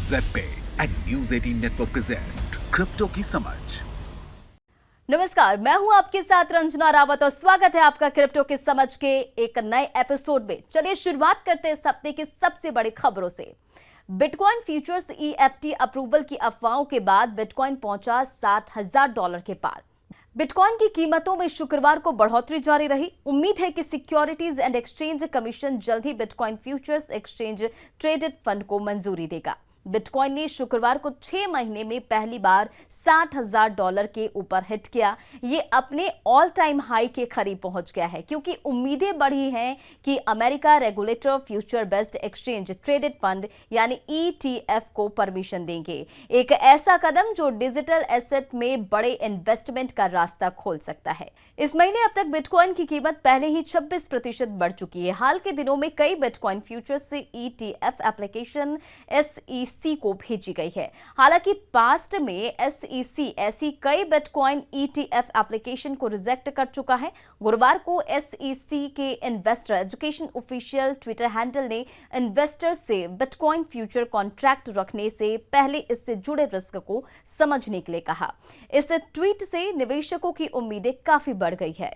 Z and news 18 network present crypto की समझ। नमस्कार, मैं हूं आपके साथ रंजना रावत और स्वागत है आपका क्रिप्टो की समझ के एक नए एपिसोड में। चलिए शुरुआत करते हैं इस हफ्ते की सबसे बड़ी खबरों से। बिटकॉइन फ्यूचर्स EFT अप्रूवल की अफवाहों के बाद बिटकॉइन पहुंचा $60,000 के पार। बिटकॉइन की कीमतों में शुक्रवार को बढ़ोतरी जारी रही। उम्मीद है कि सिक्योरिटीज एंड एक्सचेंज कमीशन जल्द ही bitcoin futures exchange traded fund को मंजूरी देगा। बिटकॉइन ने शुक्रवार को 6 महीने में पहली बार $60,000 के ऊपर हिट किया। ये अपने ऑल टाइम हाई के करीब पहुंच गया है क्योंकि उम्मीदें बढ़ी हैं कि America regulator future based exchange traded fund यानी ETF को परमिशन देंगे। एक ऐसा कदम जो डिजिटल एसेट में बड़े इन्वेस्टमेंट का रास्ता खोल सकता है। इस महीने अब तक बिटकॉइन की कीमत पहले ही 26% बढ़ चुकी है। हाल के दिनों में कई बिटकॉइन फ्यूचर्स से ETF एप्लीकेशन SEC को भेजी गई है। हालांकि पास्ट में SEC ऐसी कई बिटकॉइन ETF एप्लीकेशन को रिजेक्ट कर चुका है। गुरुवार को SEC के investor education official Twitter handle ने इन्वेस्टर से बिटकॉइन फ्यूचर कॉन्ट्रैक्ट रखने से पहले इससे जुड़े रिस्क को समझने के लिए कहा। इस ट्वीट से निवेशकों की उम्मीदें काफी बढ़ गई है।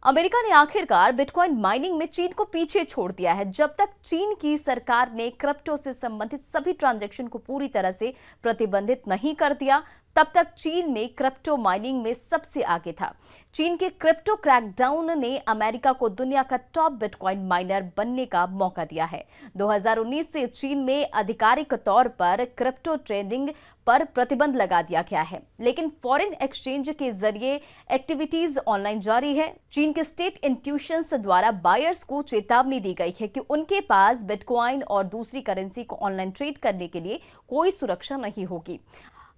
अमेरिका ने आखिरकार बिटकॉइन माइनिंग में चीन को पीछे छोड़ दिया है। जब तक चीन की सरकार ने क्रिप्टो से संबंधित सभी ट्रांजैक्शन को पूरी तरह से प्रतिबंधित नहीं कर दिया, तब तक चीन में क्रिप्टो माइनिंग में सबसे आगे था। चीन के क्रिप्टो क्रैकडाउन ने अमेरिका को दुनिया का टॉप बिटकॉइन माइनर बनने का मौका दिया है। 2019 से चीन में आधिकारिक तौर पर क्रिप्टो ट्रेडिंग पर प्रतिबंध लगा दिया गया है, लेकिन फॉरेन एक्सचेंज के जरिए एक्टिविटीज ऑनलाइन जारी है। चीन के स्टेट इंस्टीट्यूशंस द्वारा बायर्स को चेतावनी दी गई है कि उनके पास बिटकॉइन और दूसरी करेंसी को ऑनलाइन ट्रेड करने के लिए कोई सुरक्षा नहीं होगी।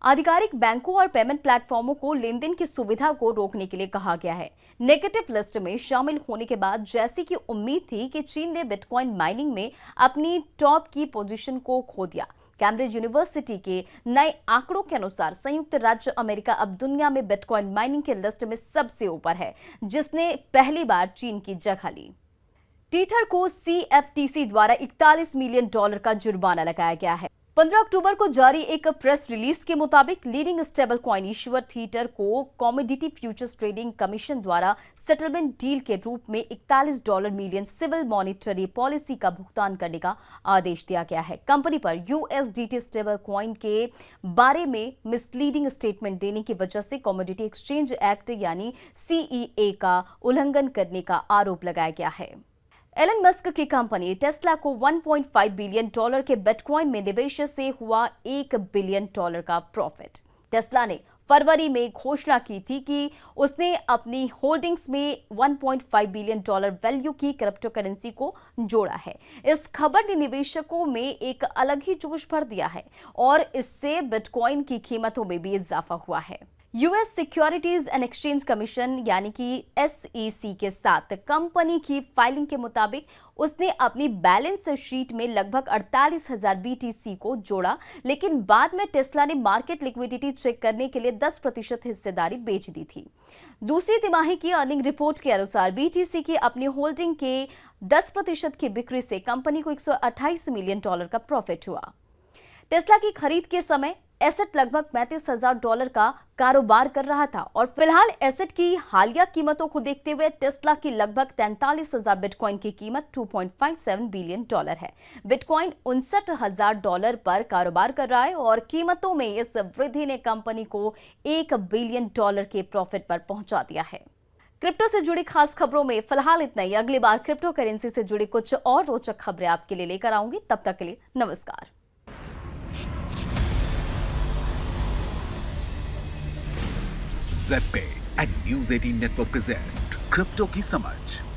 आधिकारिक बैंकों और पेमेंट प्लेटफॉर्मों को लेनदेन की सुविधा को रोकने के लिए कहा गया है। नेगेटिव लिस्ट में शामिल होने के बाद जैसी कि उम्मीद थी कि चीन ने बिटकॉइन माइनिंग में अपनी टॉप की पोजीशन को खो दिया। कैम्ब्रिज यूनिवर्सिटी के नए आंकड़ों के अनुसार संयुक्त राज्य अमेरिका अब दुनिया में बिटकॉइन माइनिंग के लिस्ट में सबसे ऊपर है, जिसने पहली बार चीन की जगह ली। टीथर को CFTC द्वारा $41 मिलियन का जुर्माना लगाया गया है। 15 अक्टूबर को जारी एक प्रेस रिलीज के मुताबिक leading stable coin issuer Tether को कमोडिटी फ्यूचर्स ट्रेडिंग कमीशन द्वारा सेटलमेंट डील के रूप में $41 मिलियन सिविल मॉनिटरी पॉलिसी का भुगतान करने का आदेश दिया गया है। कंपनी पर USDT स्टेबल कॉइन के बारे में मिसलीडिंग स्टेटमेंट देने की वजह से कमोडिटी एक्सचेंज एक्ट यानी CEA का उल्लंघन करने का आरोप लगाया गया है। एलन मस्क की कंपनी टेस्ला को $1.5 बिलियन के बिटकॉइन में निवेश से हुआ $1 बिलियन का प्रॉफिट। टेस्ला ने फरवरी में घोषणा की थी कि उसने अपनी होल्डिंग्स में $1.5 बिलियन वैल्यू की क्रिप्टो करेंसी को जोड़ा है। इस खबर ने निवेशकों में एक अलग ही जोश भर दिया है और इससे बिटकॉइन की कीमतों में भी इजाफा हुआ है। US securities and exchange commission यानी कि SEC के साथ कंपनी की फाइलिंग के मुताबिक उसने अपनी बैलेंस शीट में लगभग 48,000 BTC को जोड़ा, लेकिन बाद में टेस्ला ने मार्केट लिक्विडिटी चेक करने के लिए 10% हिस्सेदारी बेच दी थी। दूसरी तिमाही की अर्निंग रिपोर्ट के अनुसार BTC की अपनी होल्डिंग के 10% की बिक्री से कंपनी को $128 मिलियन का प्रॉफिट हुआ। टेस्ला की खरीद के समय एसेट लगभग $35,000 का कारोबार कर रहा था और फिलहाल एसेट की हालिया कीमतों को देखते हुए टेस्ला की लगभग 43,000 बिटकॉइन की कीमत $2.57 बिलियन है। बिटकॉइन $59,000 पर कारोबार कर रहा है और कीमतों में इस वृद्धि ने कंपनी को $1 बिलियन के प्रॉफिट पर पहुंचा दिया है। क्रिप्टो से जुड़ी खास खबरों में फिलहाल इतना ही। अगली बार क्रिप्टो करेंसी से जुड़ी कुछ और रोचक खबरें आपके लिए लेकर आऊंगी। तब तक के लिए नमस्कार। Z and news 18 network present crypto की समझ।